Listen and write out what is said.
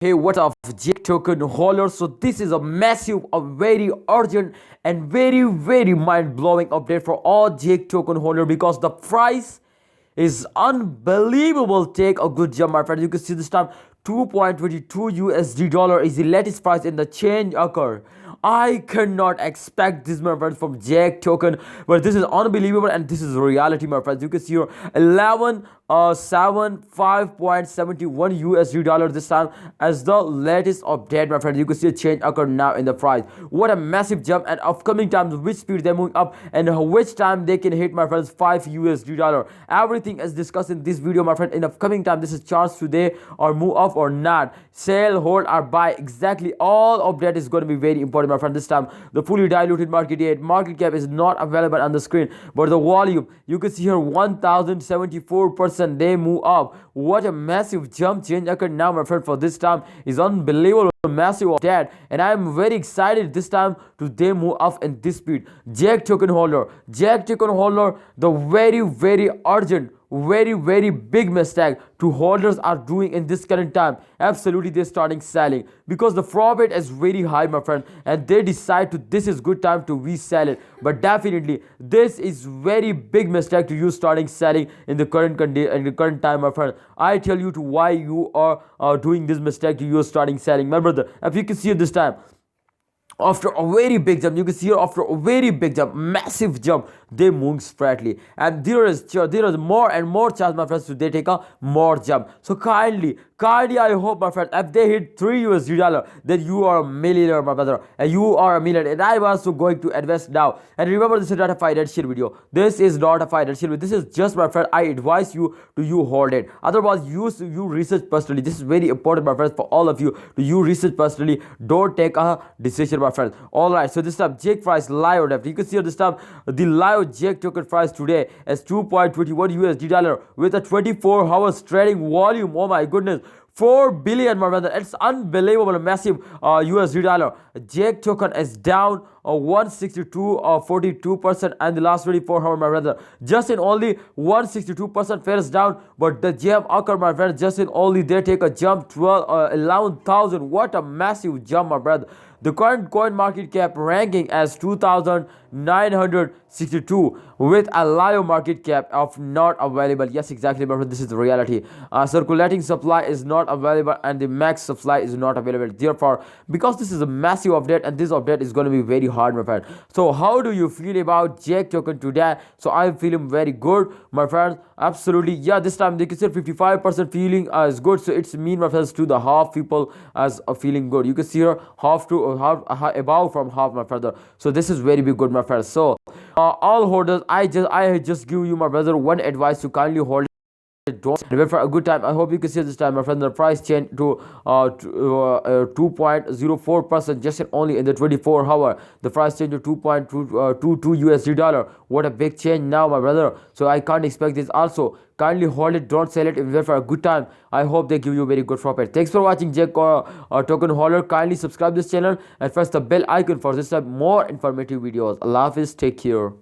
Hey, what up, Jake token holder? So this is a massive, a very urgent and very mind-blowing update for all Jake token holder because the price is unbelievable. Take a good jump, my friend. You can see this time 2.22 USD dollar is the latest price in the change occur. I cannot expect this, my friends, from Jack token, but this is unbelievable and this is reality, my friends. You can see here 11.75.71 USD dollar this time as the latest update, my friends. You can see a change occur now in the price. What a massive jump, and upcoming times which speed they're moving up and which time they can hit, my friends, 5 USD dollar. Everything is discussed in this video, my friend. In upcoming time, this is chance today or move up or not, sell, hold or buy. Exactly all of that is going to be very important, my friend. This time the fully diluted market cap is not available on the screen, but the volume, you can see here 1074% they move up. What a massive jump change occurred now, my friend. For this time is unbelievable, massive of that, and I am very excited this time to they move up in this speed. Jack token holder, the very urgent, very big mistake to holders are doing in this current time. Absolutely, they're starting selling because the profit is very high, my friend, and they decide to this is good time to resell it. But definitely this is very big mistake to you starting selling in the current time, my friend. I tell you to why you are doing this mistake to you starting selling, my brother. If you can see it this time, after a very big jump, you can see here after a very big jump, massive jump, they move spreadly, and there is more and more chance, my friends, to they take a more jump. So kindly I hope, my friend, if they hit 3 USD dollar, then you are a millionaire, my brother, and you are a millionaire. And I'm also going to invest now. And remember, this is not a financial video. This is not a financial video. This is just, my friend, I advise you to you hold it. Otherwise, you research personally. This is very important, my friends, for all of you to you research personally. Don't take a decision, my friend. All right. So this time, Jake price live or left. You can see this time the live Jake token price today is 2.21 USD dollar with a 24 hours trading volume. Oh my goodness, 4 billion, my brother. It's unbelievable, massive USD dollar. Jake token is down 162.42%, and the last 24 hours, my brother, just in only 162% fares down. But the jump occur, my friend, just in only they take a jump 11,000. What a massive jump, my brother. The current coin market cap ranking as 2,962 with a live market cap of not available. Yes, exactly, my friend. This is the reality. Circulating supply is not available and the max supply is not available. Therefore, because this is a massive update and this update is going to be very hard, my friend. So how do you feel about Jake token today? So I'm feeling very good, my friend. Absolutely, yeah. This time they consider 55% feeling is good. So it's mean, my friends, to the half people as a feeling good. You can see here half to half above from half, my brother. So this is very big good, my friends. So all holders, I just give you, my brother, one advice to kindly hold. Don't wait for a good time. I hope you can see this time, my friend. The price change to 2.04% just only in the 24 hour. The price change to 2.22 USD dollar. What a big change now, my brother. So I can't expect this. Also, kindly hold it. Don't sell it. Wait for a good time. I hope they give you very good profit. Thanks for watching, Jack token holder. Kindly subscribe this channel and press the bell icon for this time more informative videos. Allah Hafiz. Take care.